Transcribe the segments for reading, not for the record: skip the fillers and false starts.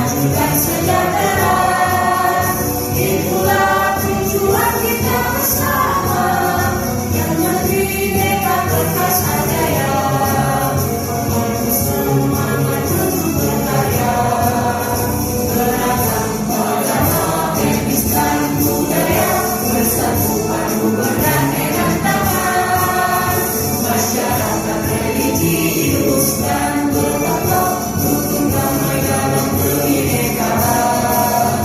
dan sejahtera. Itulah tujuan kita bersama, yang Bhinneka Perkasa Jaya. Penuh semangat untuk berkarya, beragam agama, etnis dan budaya bersatu padu beraneka tangan. Masyarakat religius dan bertakwa untuk damai dalam kebinekaan.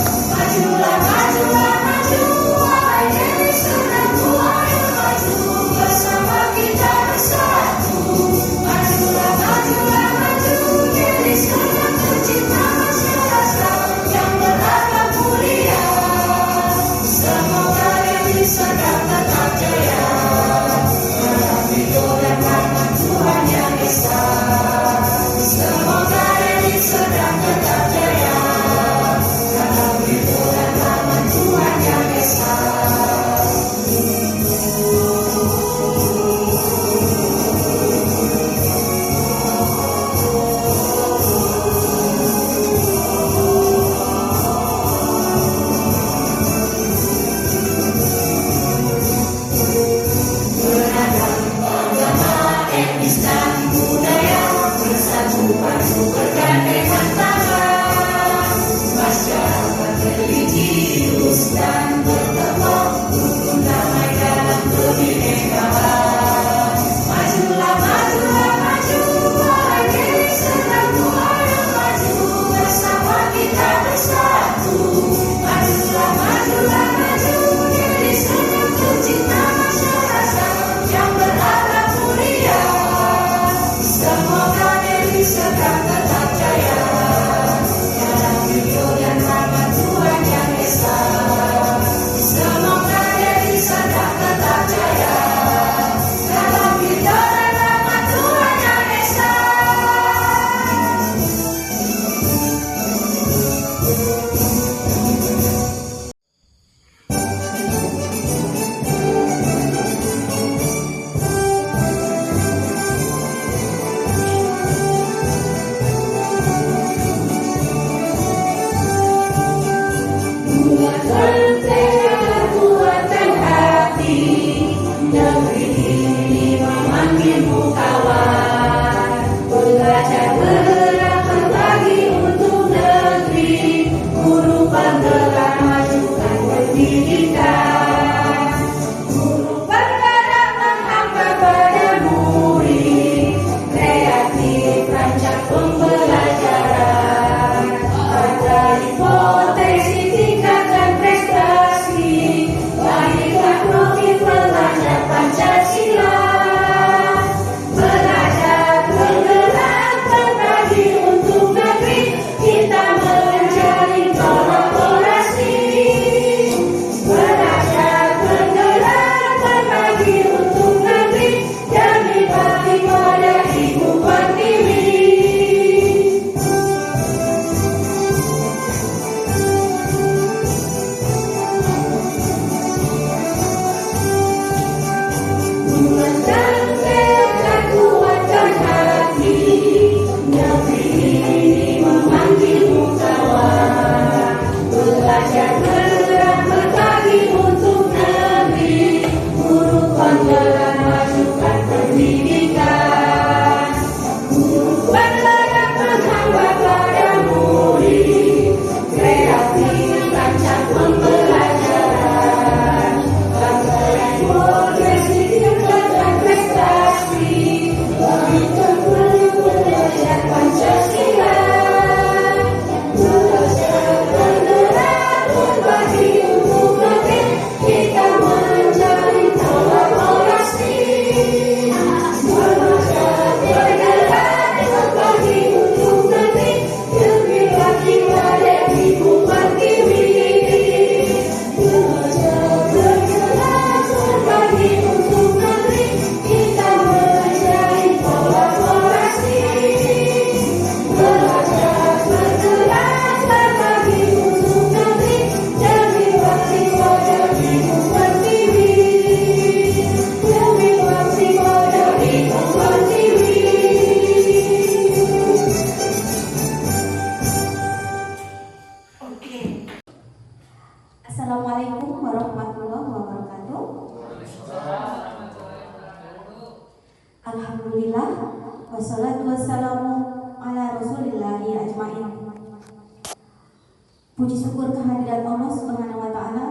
Puji syukur kehadirat Allah Subhanahu wa Ta'ala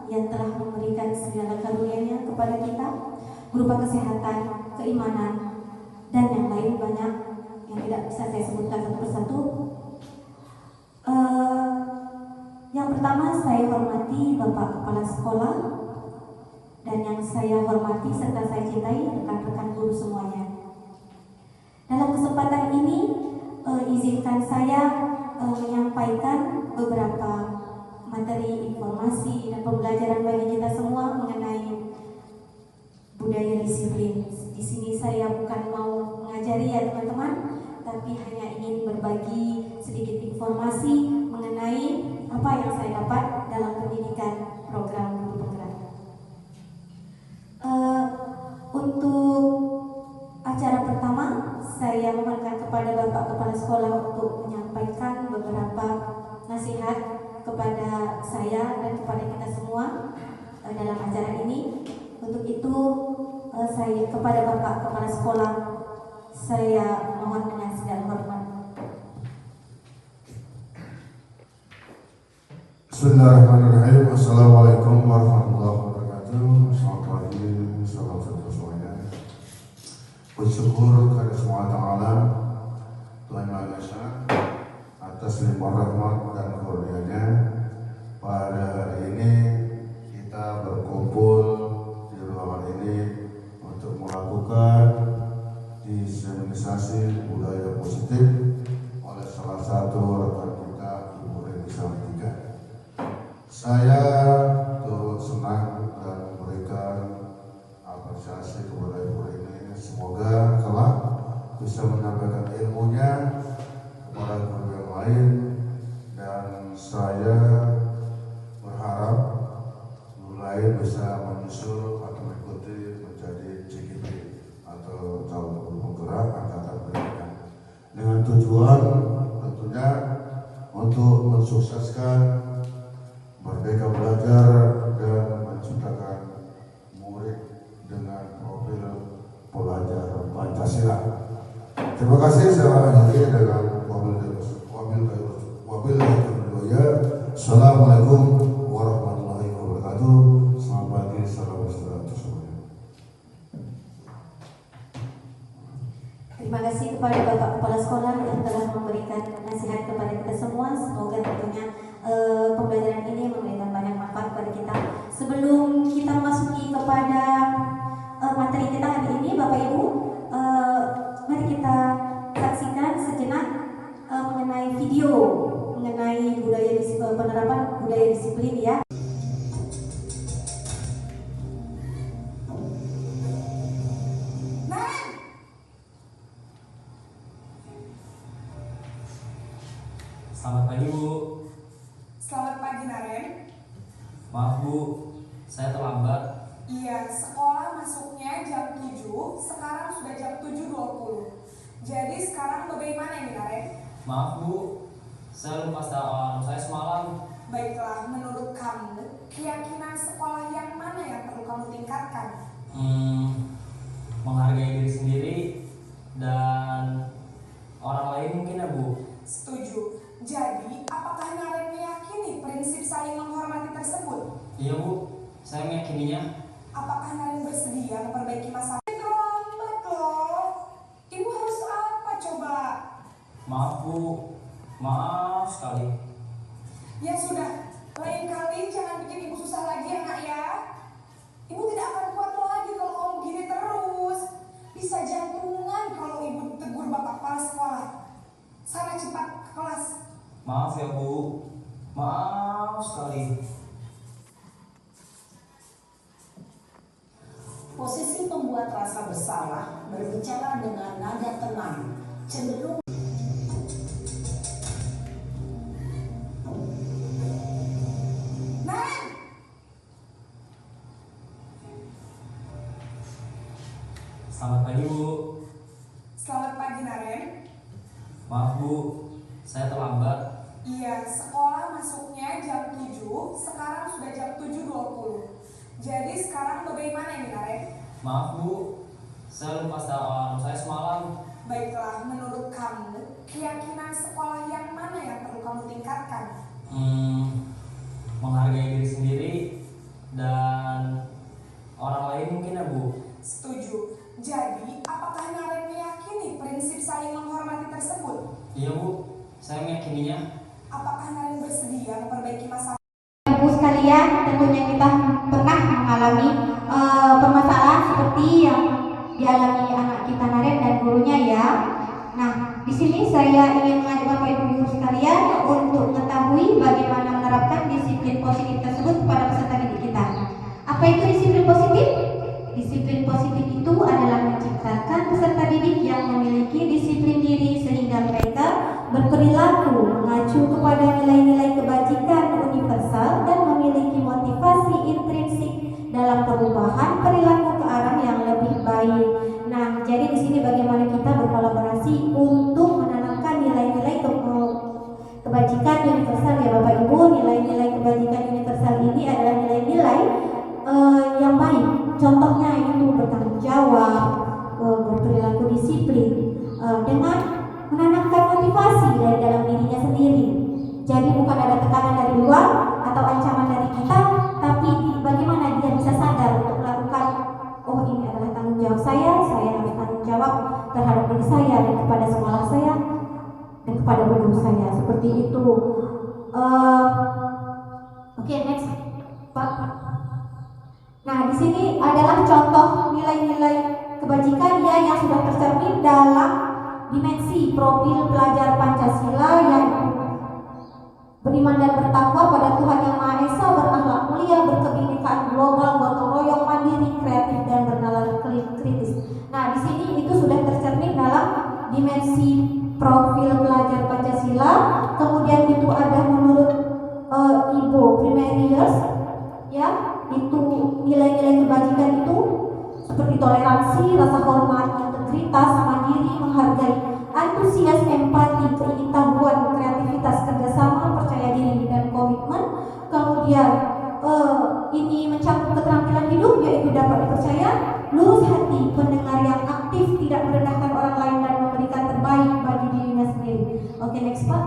yang telah memberikan segala karunia-Nya kepada kita berupa kesehatan, keimanan, dan yang lain banyak yang tidak bisa saya sebutkan satu persatu. Yang pertama saya hormati Bapak Kepala Sekolah dan yang saya hormati serta saya cintai rekan-rekan guru semuanya. Dalam kesempatan ini izinkan saya menyampaikan beberapa materi informasi dan pembelajaran bagi kita semua mengenai budaya disiplin. Di sini saya bukan mau mengajari ya teman-teman, tapi hanya ingin berbagi sedikit informasi mengenai apa yang saya dapat dalam pendidikan program guru penggerak. Untuk acara pertama, saya memohonkan kepada Bapak Kepala Sekolah untuk menyampaikan beberapa nasihat kepada saya dan kepada kita semua dalam acara ini. Untuk itu, saya kepada Bapak Kepala Sekolah, saya mohon dengan segala hormat. Bismillahirrahmanirrahim. Assalamualaikum warahmatullahi wabarakatuh. Selamat pagi, salam sejahtera semuanya. Bersyukur kepada semua Ta'ala Tuhan Yang Maha Esa atas limpah rahmat dan karunia-Nya. Pada hari ini kita berkumpul di ruangan ini untuk melakukan diseminisasi budaya positif oleh salah satu rekan kita, Ibu Reni Salatiga. Saya turut senang dan memberikan apresiasi kepada Ibu Reni. Semoga kelak bisa menyampaikan ilmunya kepada guru yang lain, dan saya berharap guru lain bisa menyusul atau mengikuti menjadi CGP atau calon guru penggerak angkatan pendidikan, dengan tujuan tentunya untuk mensukseskan Merdeka Belajar dan menciptakan murid dengan profil pelajar Pancasila. Terima kasih. Saya akhiri dengan wabil kedua. Assalamualaikum warahmatullahi wabarakatuh. Selamat pagi, salam sejahtera semuanya. Terima kasih kepada Bapak Kepala Sekolah yang telah memberikan nasihat kepada kita semua. Semoga tentunya pembelajaran ini memberikan banyak manfaat kepada kita. Sebelum kita memasuki kepada materi kita hari ini, Bapak Ibu, mari kita saksikan sejenak mengenai video mengenai penerapan budaya disiplin ya. Selamat pagi Bu. Selamat pagi Naren. Maaf Bu, saya terlambat. Iya, sekolah masuknya jam 7, sekarang sudah jam 7.20. Jadi sekarang bagaimana ini Naren? Maaf Bu, saya lupa alarm saya semalam. Baiklah, menurut kamu, keyakinan sekolah yang mana yang perlu kamu tingkatkan? Menghargai diri sendiri dan orang lain mungkin ya Bu. Setuju. Jadi, apakah Naren meyakini prinsip saling menghormati tersebut? Iya Bu, saya meyakininya. Apakah Naren bersedia memperbaiki masalah? Terlambat loh. Ibu harus apa coba? Maaf Bu, maaf sekali. Ya sudah, lain kali jangan bikin ibu susah lagi ya nak ya. Ibu tidak akan kuat lagi kalau kamu begini terus. Bisa jantungan kalau ibu tegur bapak kepala sekolah. Sana cepat ke kelas. Maaf ya Bu, maaf sekali. Posisi pembuat rasa bersalah berbicara dengan nada tenang, cenderung Selamat pagi Bu. Selamat pagi Naren. Maaf Bu, saya terlambat. Iya, sekolah masuknya jam 7, sekarang sudah jam 7.20. Jadi sekarang bagaimana ini Naren? Maaf Bu, saya lupa alarm saya semalam. Baiklah, menurut kamu, keyakinan sekolah yang mana yang perlu kamu tingkatkan? saya meyakininya. Apakah Naren bersedia memperbaiki masalah? Ibu sekalian, tentunya kita pernah mengalami permasalahan seperti yang dialami anak kita Naren dan gurunya ya. Nah, di sini saya ingin mengajak Bapak Ibu guru sekalian untuk mengetahui bagaimana menerapkan disiplin positif tersebut kepada peserta didik kita. Apa itu disiplin positif? Disiplin positif itu adalah menciptakan peserta didik yang memiliki disiplin diri sehingga mereka berperilaku mengacu kepada nilai-nilai kebajikan universal dan memiliki motivasi intrinsik dalam perubahan perilaku ke arah yang lebih baik. Nah, jadi di sini bagaimana kita berkolaborasi untuk menanamkan nilai-nilai kebajikan universal ya Bapak Ibu. Nilai-nilai kebajikan universal ini adalah nilai-nilai yang baik. Contohnya itu bertanggung jawab, berperilaku disiplin, dengan menanamkan motivasi dari dalam dirinya sendiri. Jadi bukan ada tekanan dari luar atau ancaman dari kita, tapi bagaimana dia bisa sadar untuk melakukan, oh ini adalah tanggung jawab saya harus tanggung jawab terhadap diri saya dan kepada sekolah saya dan kepada guru saya, seperti itu. Oke, next, Pak. Nah, di sini adalah contoh nilai-nilai kebajikan ya yang sudah tercermin dalam dimensi profil pelajar Pancasila, yaitu beriman dan bertakwa pada Tuhan Yang Maha Esa, berakhlak mulia, berkebinekaan global, gotong royong, mandiri, kreatif dan bernalar kritis. Nah, di sini itu sudah tercermin dalam dimensi profil pelajar Pancasila. Kemudian itu ada menurut Ibu primary years ya, itu nilai-nilai kebajikan itu seperti toleransi, rasa hormat, integritas, mandiri, menghargai, antusias, empati, keingin-tahuan, kreativitas, kerjasama, percaya diri dan komitmen. Kemudian ini mencakup keterampilan hidup, yaitu dapat dipercaya, lurus hati, pendengar yang aktif, tidak merendahkan orang lain dan memberikan terbaik bagi dirinya sendiri. Oke, next Pak.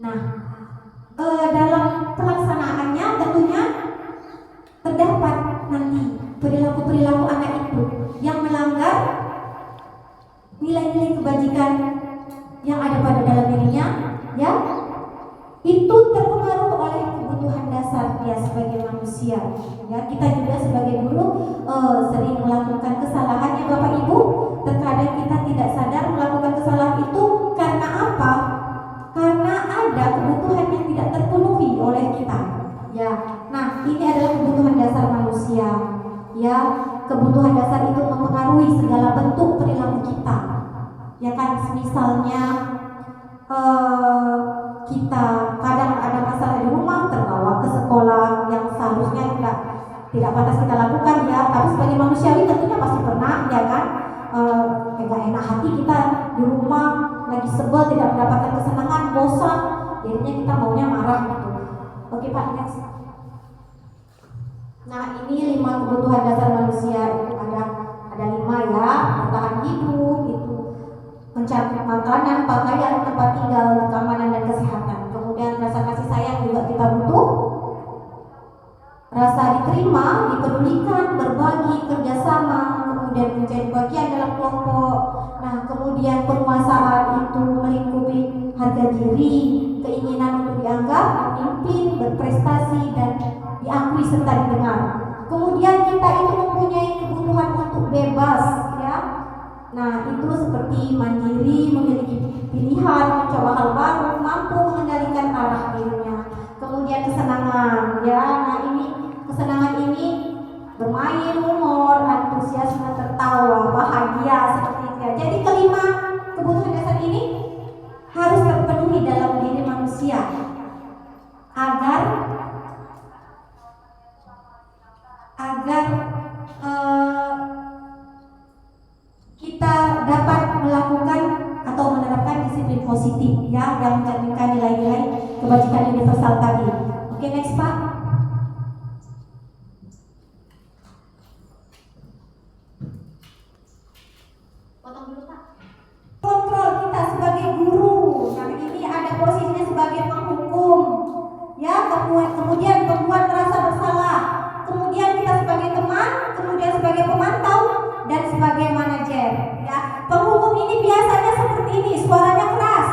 Nah, dalam pelaksanaannya tentunya terdapat nanti perilaku-perilaku anak itu yang melanggar nilai-nilai kebajikan yang ada pada dalam dirinya, ya, itu terpengaruh oleh kebutuhan dasar dia sebagai manusia. Ya, kita juga sebagai guru sering melakukan kesalahan ya Bapak Ibu. Terkadang kita tidak sadar melakukan kesalahan itu karena apa? Karena ada kebutuhan yang tidak terpenuhi oleh kita. Ya, nah ini adalah kebutuhan dasar manusia. Ya, kebutuhan dasar itu mempengaruhi segala bentuk perilaku kita. Ya kan, misalnya kita kadang ada masalah di rumah terbawa ke sekolah yang seharusnya tidak pantas kita lakukan ya. Tapi sebagai manusiawi tentunya pasti pernah ya kan, nggak enak hati kita di rumah, lagi sebel, tidak mendapatkan kesenangan, bosan, jadinya kita maunya marah gitu. Oke Pak, next. Nah, ini 5 kebutuhan dasar manusia. Itu ada 5 ya. Bertahan hidup, itu mencari makanan, pakaian, tempat tinggal, keamanan dan kesehatan. Kemudian rasa kasih sayang juga kita butuh. Rasa diterima, dipedulikan, berbagi, kerjasama, kemudian menjadi bagian dalam kelompok. Nah, kemudian penguasaan itu melingkupi harga diri, keinginan untuk dianggap, memimpin, berprestasi dan diakui serta didengar. Kemudian kita itu mempunyai kebutuhan untuk bebas ya. Nah, itu seperti mandiri, memiliki pilihan, mencoba hal baru, mampu mengendalikan arah dirinya. Kemudian kesenangan ya. Nah, ini kesenangan ini bermain, humor, antusiasme, tertawa, bahagia seperti itu ya. Jadi kelima kebutuhan dasar ini harus terpenuhi dalam diri manusia agar kita dapat melakukan atau menerapkan disiplin positif ya, yang mencerminkan nilai-nilai kebajikan universal tadi. Oke, next Pak. Potong dulu Pak. Kontrol kita sebagai guru. Nah, ini ada posisinya sebagai penghukum ya, kemudian pembuat merasa bersalah, kemudian kita sebagai teman, kemudian sebagai pemantau dan sebagai manajer ya. Penghukum ini biasanya seperti ini, suaranya keras,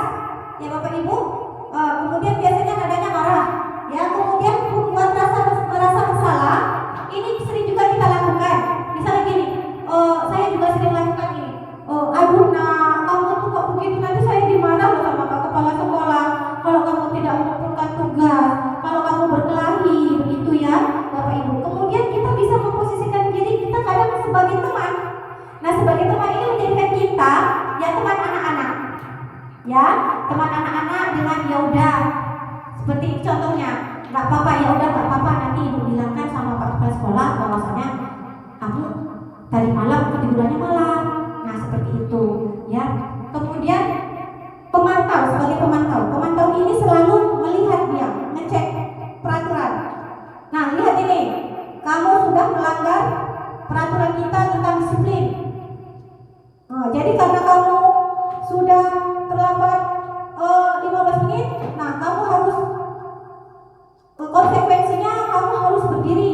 nggak apa-apa, ya udah nggak apa-apa, nanti ibu bilangkan sama pak kepala sekolah bahwasanya kamu tadi malam ketidurannya malam. Nah seperti itu ya. Kemudian pemantau, sebagai pemantau ini selalu melihat dia, ngecek peraturan. Nah lihat ini, kamu sudah melanggar peraturan kita tentang disiplin. Jadi karena kamu sudah terlambat 15 menit, nah kamu harus, konsekuensinya kamu harus berdiri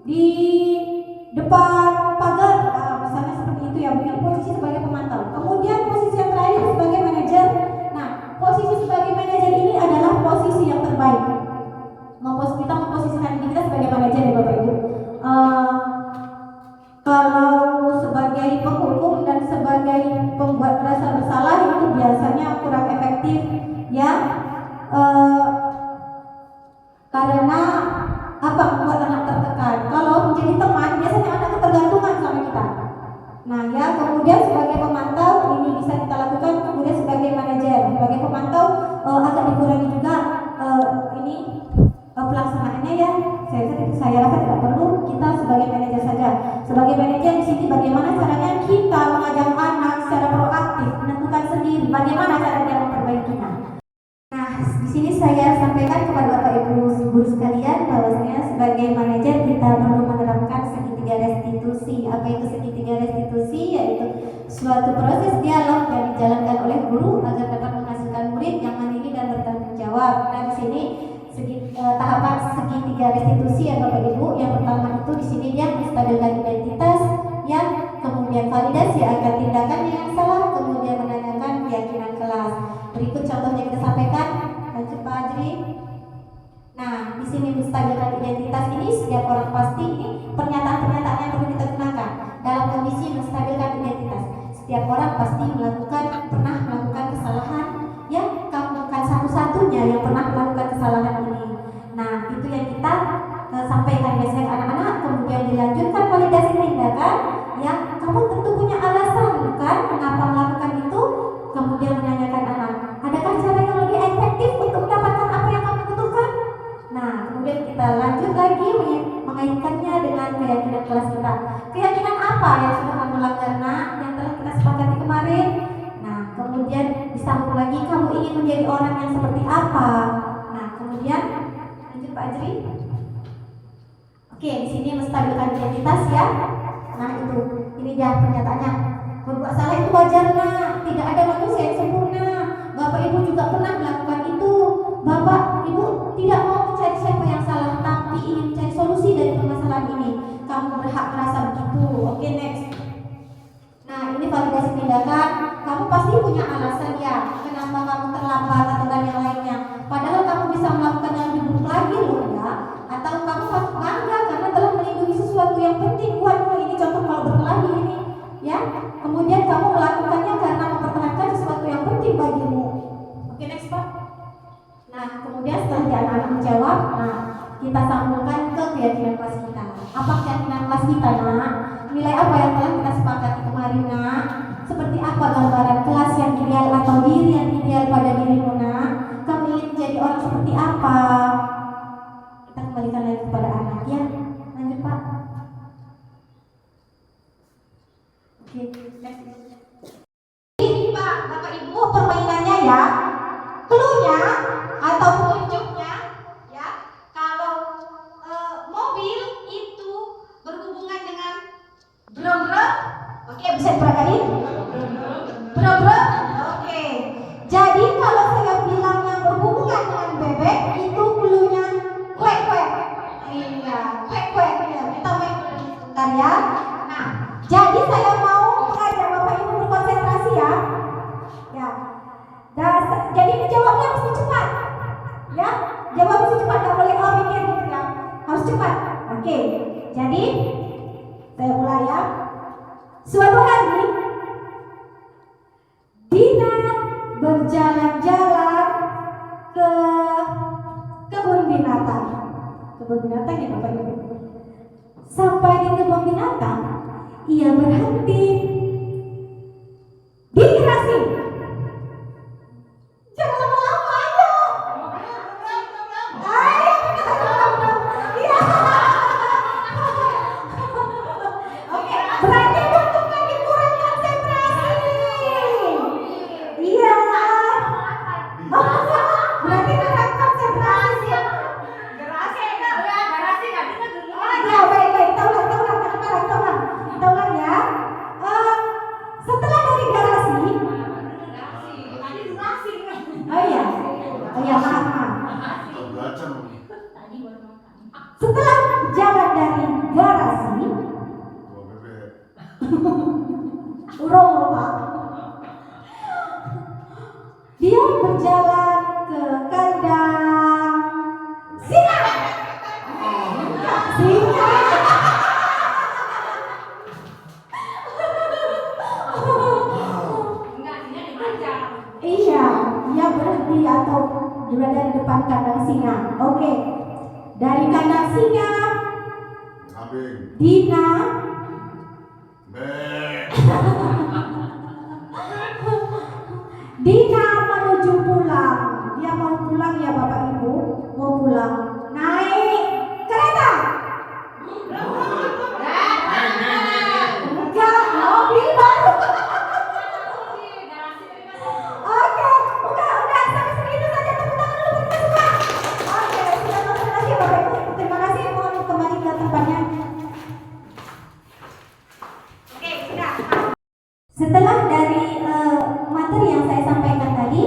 di depan pagar, misalnya seperti itu ya. Mungkin posisi sebagai pemantau. Kemudian posisi yang terakhir sebagai manajer. Nah posisi sebagai manajer ini adalah posisi yang terbaik. Kita memposisikan diri kita sebagai manajer ya Bapak Ibu. Kalau sebagai penghukum dan sebagai pembuat merasa bersalah itu biasanya kurang efektif ya, karena apa, membuat anak tertekan. Kalau menjadi teman biasanya anak ketergantungan sama kita. Nah ya, kemudian sebagai pemantau ini bisa kita lakukan. Kemudian sebagai manajer, sebagai pemantau agak dikurangi juga ini pelaksanaannya ya. Saya rasa tidak perlu, kita sebagai manajer saja. Sebagai manajer di sini bagaimana caranya kita mengajak anak secara proaktif, menentukan sendiri bagaimana cara dia memperbaikinya. Nah, di sini saya sampaikan kepada Bapak Ibu guru sekalian bahwasanya sebagai manajer kita perlu menerapkan segitiga restitusi. Apa itu segitiga restitusi? Yaitu suatu proses dialog yang dijalankan oleh guru agar dapat menghasilkan murid yang mandiri dan bertanggung jawab. Nah, di sini tahapan segitiga restitusi ya Bapak Ibu. Yang pertama itu di sini dia menstabilkan identitas, ya, kemudian validasi agar tindakannya yang salah, kemudian menanyakan keyakinan kelas. Berikut contohnya kita sampaikan, lanjut Pak Ajri. Nah, di sini menstabilkan identitas ini setiap orang pasti ini pernyataan-pernyataan yang perlu kita gunakan dalam kondisi menstabilkan identitas. Setiap orang pasti pernah melakukan kesalahan, ya, kamu bukan satu-satunya yang pernah melakukan kesalahan ini. Nah, itu yang kita sampaikan biasanya ke anak-anak. Kemudian dilanjutkan validasi tindakan, ya, kamu tentu punya alasan kan mengapa melakukan itu. Kemudian menanyakan anak, adakah cara yang lebih efektif untuk mendapatkan apa yang kamu butuhkan? Nah, kemudian kita lanjut lagi mengaitkannya dengan keyakinan kelas kita. Keyakinan apa yang sudah kamu lakukan, nak, yang telah kita sepakati kemarin? Nah, kemudian disambung lagi, kamu ingin menjadi orang yang seperti apa? Nah, kemudian lanjut Pak Ajri. Oke, di sini menstabilkan identitas ya. Nah, ini dia pernyataannya. Berbuat salah itu wajar, nak. Tidak ada manusia yang sempurna. Bapak Ibu juga pernah melakukan itu. Bapak Ibu tidak mau mencari siapa yang salah, tapi ingin mencari solusi dari permasalahan ini. Kamu berhak merasa begitu. Oke, next. Nah, ini validasi tindakan. Kamu pasti punya alasan ya, kenapa kamu terlambat atau dan yang lainnya. Padahal kamu bisa melakukan yang lebih buruk lagi loh ya. Atau kamu bangga karena telah melindungi sesuatu yang penting buatmu. Ini contoh kalau berkelahi ini, ya. Kemudian kamu melakukannya karena mempertahankan sesuatu yang penting bagimu. Oke, next Pak. Nah, kemudian setelah anak-anak menjawab, nah kita sambungkan ke keyakinan kelas kita. Apa keyakinan kelas kita, nak? Nilai apa yang telah kita sepakati kemarin, nak? Seperti apa gambaran kelas yang ideal atau diri yang ideal pada dirimu, nak? Kamu ingin menjadi orang seperti apa? Kita kembalikan lagi kepada anak ya. Lanjut Pak. Oke, next. Ini Pak, Bapak Ibu permainannya ya. Cluenya atau petunjuknya ya. Kalau mobil itu berhubungan dengan brom-brom. Oke, bisa diperagain? Brom-brom. Oke. Jadi kalau saya bilang yang berhubungan dengan bebek itu cluenya kuek-kuek. Iya, kuek-kuek ya. Kita main sebentar ya. Nah, jadi saya mau mengajak Bapak Ibu berkonsentrasi ya. Ya. Jadi jawabnya mesti cepat. Ya, jawab mesti cepat, nggak boleh mikir gitu ya. Harus cepat. Oke. Jadi saya mulai ya. Suatu hari Dina berjalan-jalan ke kebun binatang. Kebun binatang ya Bapak Ibu. Sampai di kebun binatang, ia berhenti. Digrasi. Jangan lama-lama, ayo. jalan ke kandang singa. Singa. Iya, dia berhenti atau berada di depan kandang singa. Oke. Dari kandang singa, Dina Dina menuju pulang. Dia mau pulang ya Bapak Ibu, mau pulang. Naik kereta. Enggak, mobil baru. Oke, udah sampai segitu saja, tepuk tangan dulu bagi semua. Oke, sudah selesai lagi Bapak Ibu. Terima kasih, mohon kembali ke tempatnya. Oke, sudah. Setelah dari materi yang saya sampaikan tadi,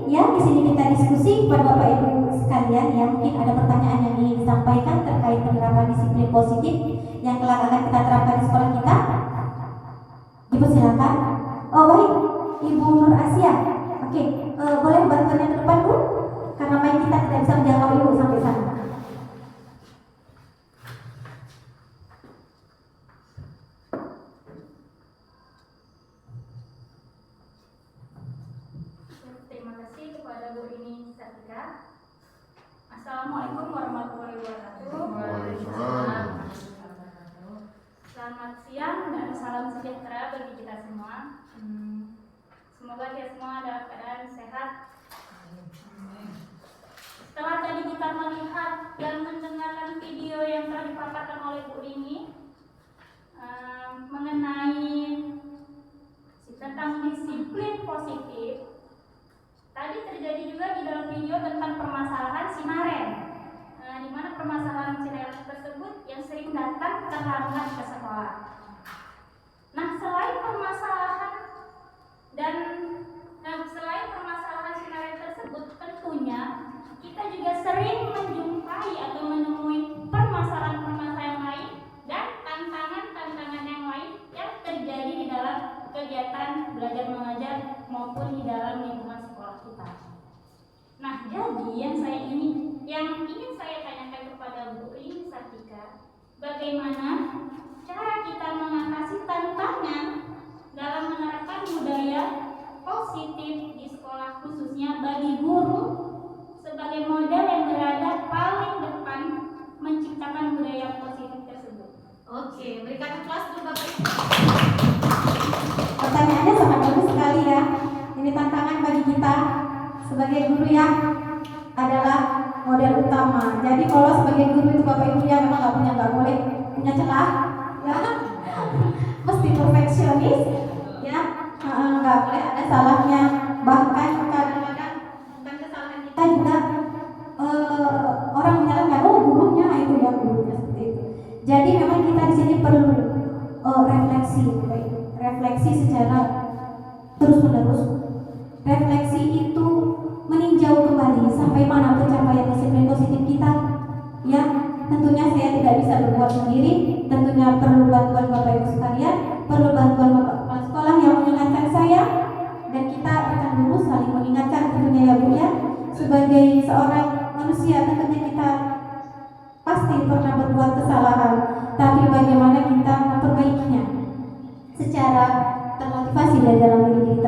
ya di sini kita diskusi kepada Bapak Ibu sekalian, ya mungkin ada pertanyaan yang ingin disampaikan terkait penerapan disiplin positif yang kelak akan kita terapkan di sekolah kita. Ibu silakan. Oh baik, Ibu Nur Asia. Oke, boleh bantuannya ke depan Bu? Karena mic kita tidak bisa menjangkau Ibu sampai sana. Terima kasih kepada Bu Rini Sartika. Assalamualaikum warahmatullahi wabarakatuh. Selamat siang dan salam sejahtera bagi kita semua. Semoga kita semua dalam keadaan sehat. Setelah tadi kita melihat dan mendengarkan video yang telah dipaparkan oleh Bu Rini mengenai tentang disiplin positif. Tadi terjadi juga di dalam video tentang permasalahan Sinaren, di mana permasalahan Sinaren tersebut yang sering datang terlambat ke sekolah. Nah, selain permasalahan Sinaren tersebut, tentunya kita juga sering menjumpai atau menemui permasalahan-permasalahan lain dan tantangan-tantangan yang lain yang terjadi di dalam kegiatan belajar mengajar maupun di dalam lingkungan sekolah kita. Nah, jadi yang ingin saya tanyakan kepada Bu Rini Sartika, bagaimana cara kita mengatasi tantangan dalam menerapkan budaya positif di sekolah, khususnya bagi guru sebagai model yang berada paling depan menciptakan budaya positif tersebut. Oke, berikan kelas dulu Bapak Ibu. Pertanyaannya sangat bagus sekali ya. Ini tantangan bagi kita sebagai guru yang adalah model utama. Jadi kalau sebagai guru itu Bapak Ibu ya memang nggak boleh punya celah, ya mesti perfeksionis, ya nggak boleh ada salahnya. Bahkan kadang-kadang bukan kesalahan kita juga orang menyalahkan gurunya itu ya gurunya seperti itu. Jadi memang kita di sini perlu refleksi secara terus-menerus. Refleksi itu meninjau kembali sampai mana pencapaian disiplin positif kita. Ya, tentunya saya tidak bisa berbuat sendiri. Tentunya perlu bantuan Bapak Ibu sekalian, perlu bantuan Bapak Kepala Sekolah yang mengingatkan saya, dan kita akan dulu saling mengingatkan tentunya ya Bu ya. Sebagai seorang manusia tentunya kita pasti pernah berbuat kesalahan, tapi bagaimana kita memperbaikinya secara termotivasi dari dalam diri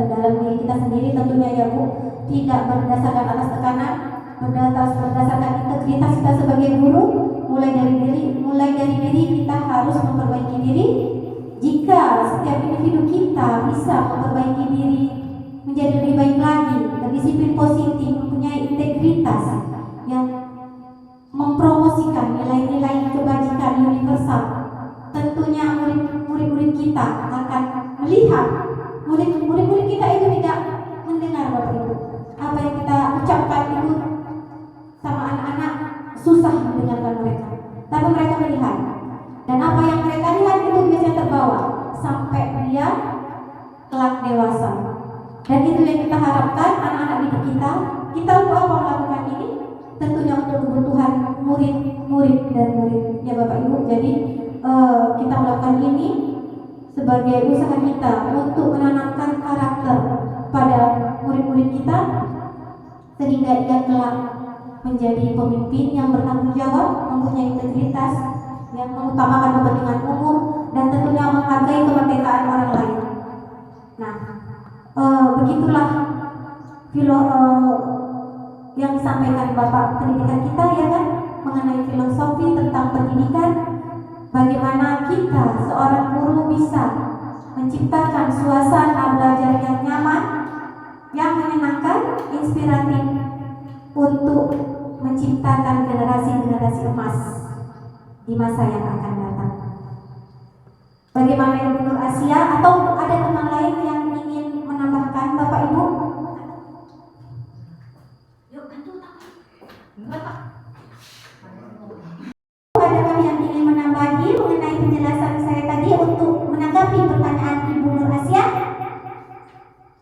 kita sendiri tentunya ya Bu, tidak berdasarkan atas tekanan, berdasarkan integritas kita sebagai guru. Mulai dari diri kita harus memperbaiki diri. Jika setiap individu kita bisa memperbaiki diri menjadi lebih baik lagi, berdisiplin positif, mempunyai integritas yang mempromosikan nilai-nilai kebajikan universal, tentunya murid-murid kita akan melihat murid-murid kita itu tidak mendengar Bapak Ibu. Apa yang kita ucapkan itu sama anak-anak susah mendengarkan mereka, tapi mereka melihat, dan apa yang mereka lihat itu biasanya terbawa sampai dia kelak dewasa. Dan itu yang kita harapkan anak-anak didik kita apa melakukan ini tentunya untuk kebutuhan murid dan murid ya Bapak Ibu. Jadi kita melakukan ini sebagai usaha kita untuk menanamkan karakter pada murid-murid kita, sehingga ia kelak menjadi pemimpin yang bertanggung jawab, mempunyai integritas, yang mengutamakan kepentingan umum, dan tentunya menghargai kemerdekaan orang lain. Nah, begitulah yang disampaikan Bapak Pendidikan kita, ya kan, mengenai filosofi tentang pendidikan. Bagaimana kita seorang guru bisa menciptakan suasana belajar yang nyaman, yang menyenangkan, inspiratif untuk menciptakan generasi-generasi emas di masa yang akan datang. Bagaimana Ibu Nur Asia, atau ada teman lain yang ingin menambahkan, Bapak Ibu? Yuk bantu tak? Adakah yang ingin menambahi mengenai penjelasan saya tadi untuk menanggapi pertanyaan Ibu Nur Asia?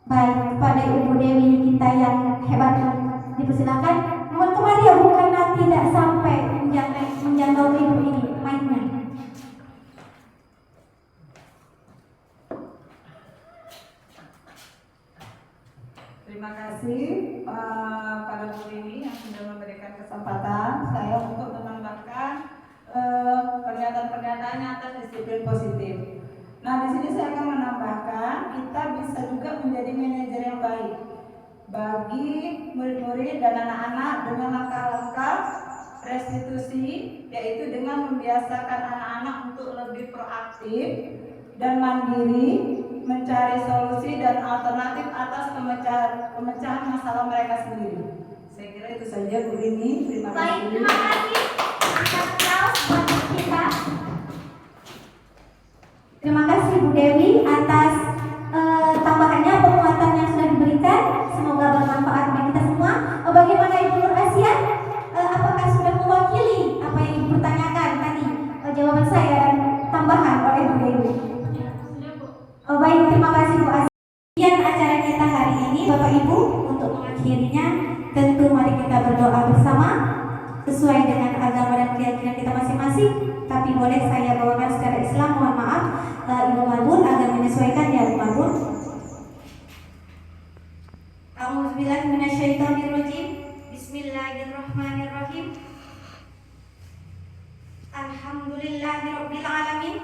Baik, kepada Ibu Dewi kita yang hebat dipersilakan. Mohon kemari ya Bu, karena tidak sampai menjangkau Ibu ini mainnya. Terima kasih pada Bu ini yang sudah memberikan kesempatan saya untuk menambahkan pernyataan-pernyataannya atas disiplin positif. Nah, di sini saya akan menambahkan kita bisa juga menjadi manajer yang baik bagi murid-murid dan anak-anak dengan langkah-langkah restitusi, yaitu dengan membiasakan anak-anak untuk lebih proaktif dan mandiri mencari solusi dan alternatif atas pemecahan masalah mereka sendiri. Saya kira itu saja Bu Rini. Terima kasih. Baik, terima kasih. Kita aplaus buat kita. Terima kasih Bu Dewi atas tambahannya, penguatan yang sudah diberikan. Semoga bermanfaat bagi kita semua. Bagaimana Ibu Nur Asia? Apakah sudah mewakili apa yang Ibu pertanyakan tadi? Jawaban saya dan tambahan oleh Bu Dewi. Baik, terima kasih Bu Asia. Sekian acara kita hari ini, Bapak Ibu. Untuk mengakhirinya, tentu mari kita berdoa bersama sesuai dengan agama dan keyakinan kita masing-masing. Tapi boleh saya bawakan secara Islam, mohon maaf Ibu Marbun agar menyesuaikan ya Ibu Marbun. A'udzubillahi minasyaitonirrajim. Bismillahirrahmanirrahim. Alhamdulillahirabbil alamin.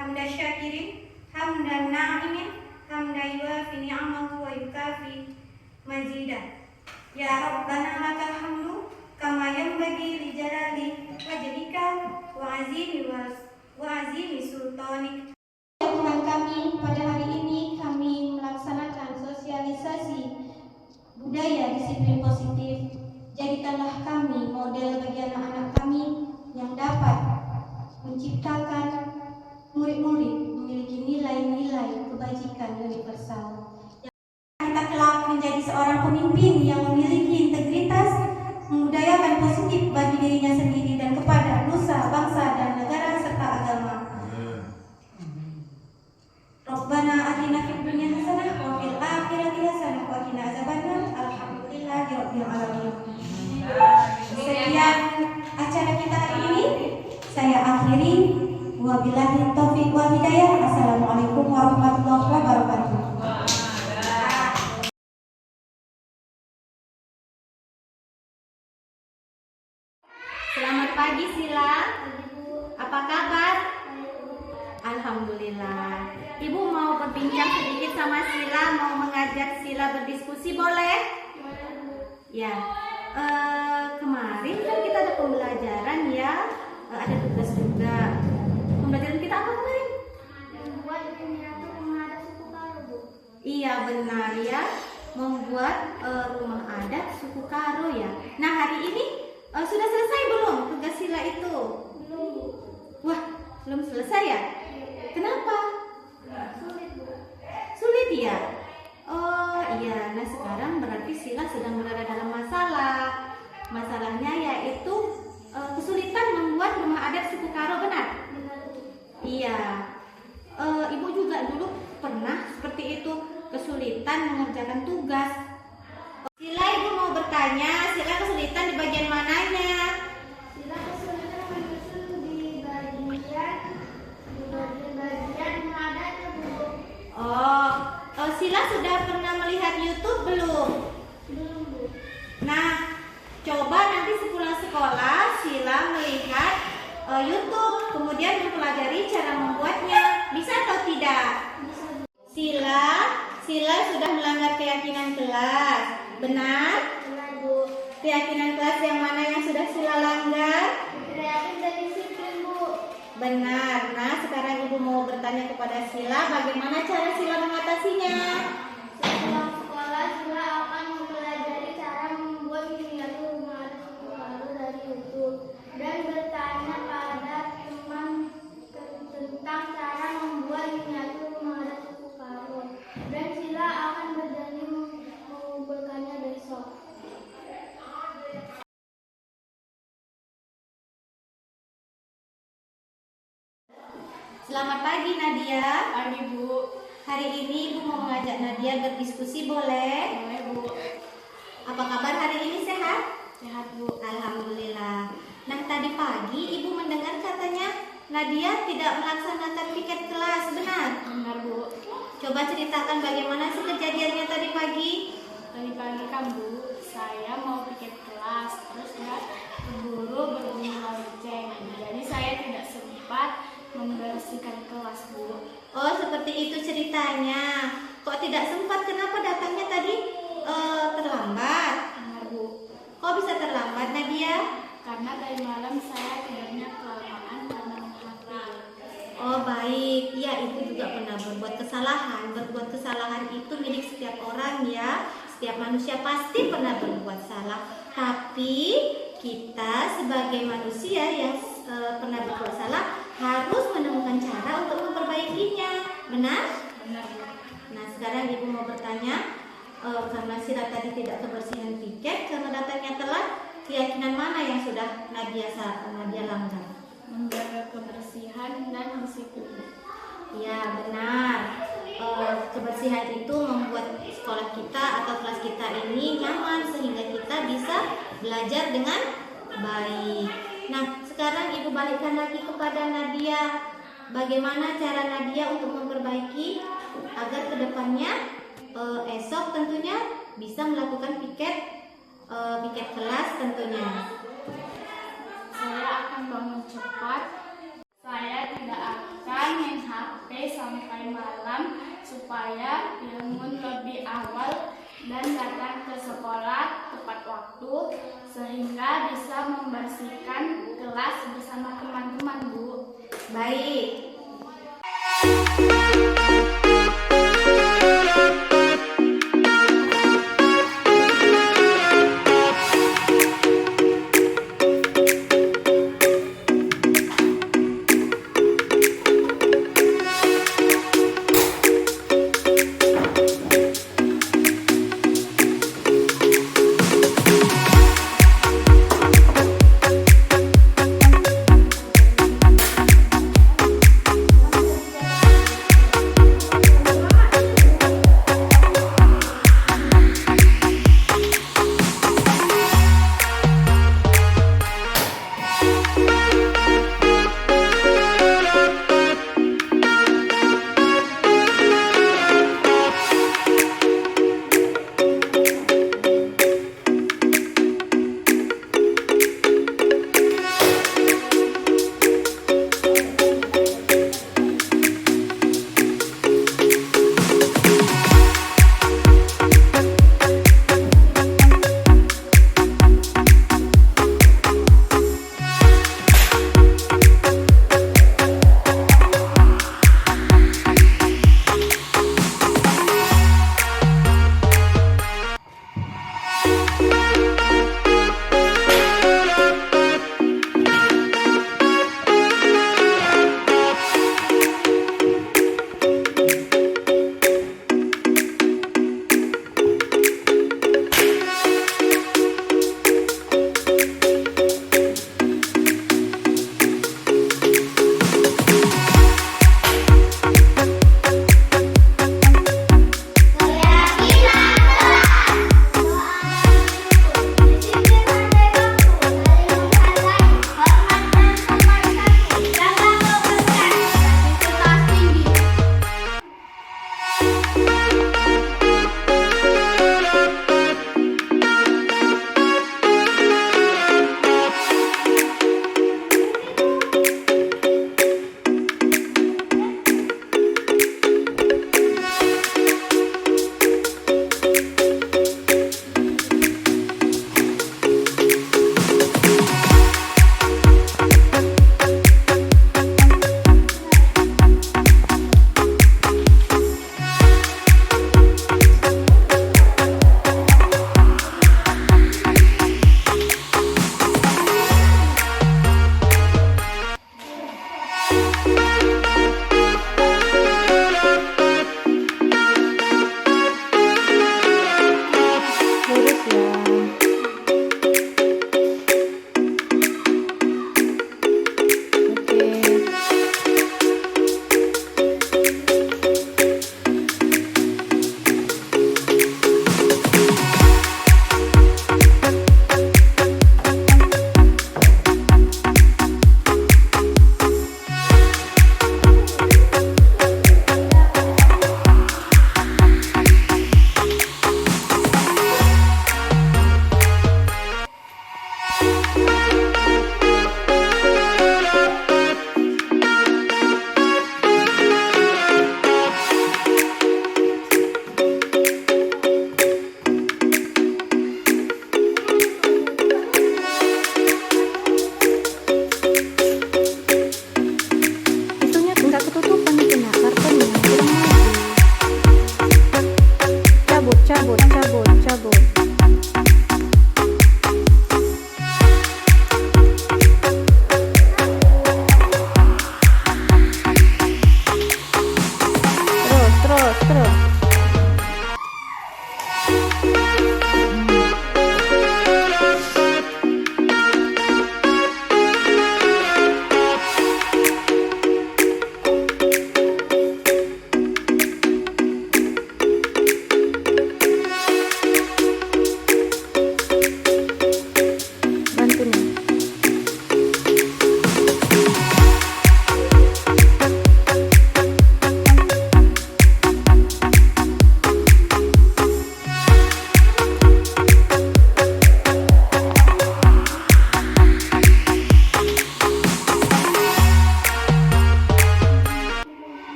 Hamdan syakirin, hamdan na'imin, hamdan yuafi ni'amahu wa yukafi mazidah. Ya Rabbana lakal hamdu kama yanbaghi li jalali wajhika wa azimi sultanik. Ya Tuhan kami, pada hari ini kami melaksanakan sosialisasi budaya disiplin positif. Jadikanlah kami model bagi anak-anak kami yang dapat menciptakan murid-murid memiliki nilai-nilai kebajikan universal. Kita kelak menjadi seorang pemimpin yang memiliki integritas, membudayakan positif bagi dirinya sendiri dan kepada nusa, bangsa, dan negara serta agama. Rabbana atina fid dunya hasanah wa fil akhirati hasanah wa qina azabannar. Alhamdulillahirabbil alamin. Sekian acara kita hari ini. Saya akhiri. Wabillahi taufiq wal hidayah. Assalamualaikum warahmatullahi wabarakatuh. Selamat pagi Sila. Apa kabar? Alhamdulillah. Ibu mau berbincang sedikit sama Sila, mau mengajak Sila berdiskusi, boleh? Ya. Kemarin kan kita ada pembelajaran ya, ada tugas juga. Pembelajaran kita apa kemarin? Membuat miniatur rumah adat suku Karo, Bu. Iya benar ya, membuat rumah adat suku Karo ya. Nah hari ini sudah selesai belum tugas Sila itu? Belum. Wah, belum selesai ya? Kenapa? Sulit, Bu. Sulit ya? Oh iya, nah sekarang berarti Sila sedang berada dalam masalah. Masalahnya yaitu kesulitan membuat rumah adat suku Karo, benar? Benar. Iya. Ibu juga dulu pernah seperti itu, kesulitan mengerjakan tugas. Sila, Ibu mau bertanya, Sila kesulitan di bagian mananya? Sila kesulitan menyusun di bagian rumah adatnya, Bu. Oh, Sila sudah pernah melihat YouTube belum? Belum, Bu. Nah, Benar? Benar, Bu. Keyakinan kelas yang mana yang sudah Sila langgar? Kreatif dan disiplin, Bu. Benar. Nah, sekarang Ibu mau bertanya kepada Sila, bagaimana cara Sila mengatasinya? Sepulang sekolah, Sila akan mempelajari cara membuat miniatur baru dari YouTube dan bertanya pada teman tentang cara membuat miniatur Maret suku karun. Dan Sila akan berjanji mengumpulkannya besok. Selamat pagi Nadia. Pagi, Bu. Hari ini Ibu mau mengajak Nadia berdiskusi, boleh? Boleh, Bu. Apa kabar hari ini, sehat? Sehat, Bu. Alhamdulillah. Nah, tadi pagi Ibu mendengar katanya Nadia tidak melaksanakan piket kelas, benar? Benar, Bu. Coba ceritakan bagaimana sih kejadiannya tadi pagi? Tadi pagi kan, Bu, saya mau piket kelas, terus ya keburu berbunyi lonceng. Jadi saya tidak sempat membersihkan kelas, Bu. Oh, seperti itu ceritanya. Kok tidak sempat? Kenapa datangnya tadi terlambat? Benar, Bu. Kok bisa terlambat, Nadia? Karena dari malam saya tidurnya kelamaan karena HP. Oh, baik. Ya, Ibu juga pernah berbuat kesalahan. Berbuat kesalahan itu milik setiap orang ya. Setiap manusia pasti pernah berbuat salah. Tapi kita sebagai manusia yang pernah berbuat salah harus menemukan cara untuk memperbaikinya. Benar? Benar, Bu. Nah, sekarang Ibu mau bertanya, karena Sila tadi tidak kebersihan piket karena datangnya telat, keyakinan mana yang sudah Nadia langgar? Menjaga kebersihan dan disiplin. Ya, benar. Kebersihan itu membuat sekolah kita atau kelas kita ini nyaman sehingga kita bisa belajar dengan baik. Nah, sekarang Ibu balikkan lagi kepada Nadia. Bagaimana cara Nadia untuk memperbaiki agar kedepannya esok tentunya bisa melakukan piket kelas tentunya. Saya akan bangun cepat. Saya tidak akan main HP sampai malam supaya bangun lebih awal dan datang ke sekolah tepat waktu sehingga bisa membersihkan kelas bersama teman-teman, Bu. Baik.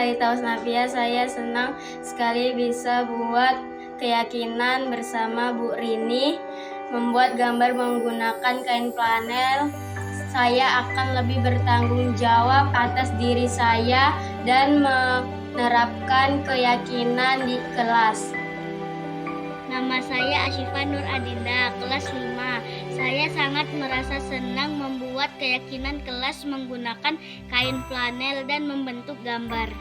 Talita Usnafia. Saya senang sekali bisa buat keyakinan bersama Bu Rini, membuat gambar menggunakan kain flanel. Saya akan lebih bertanggung jawab atas diri saya dan menerapkan keyakinan di kelas. Nama saya Asyifa Nur Adinda, kelas 5. Saya sangat merasa senang membuat keyakinan kelas menggunakan kain flanel dan membentuk gambar.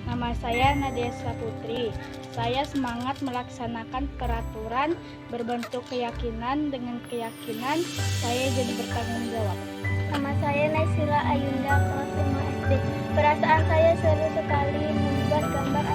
Nama saya Nadia Saputri. Saya semangat melaksanakan peraturan berbentuk keyakinan dengan keyakinan saya jadi bertanggung jawab. Nama saya Naisila Ayunda, kelas 5 SD. Perasaan saya seru sekali membuat gambar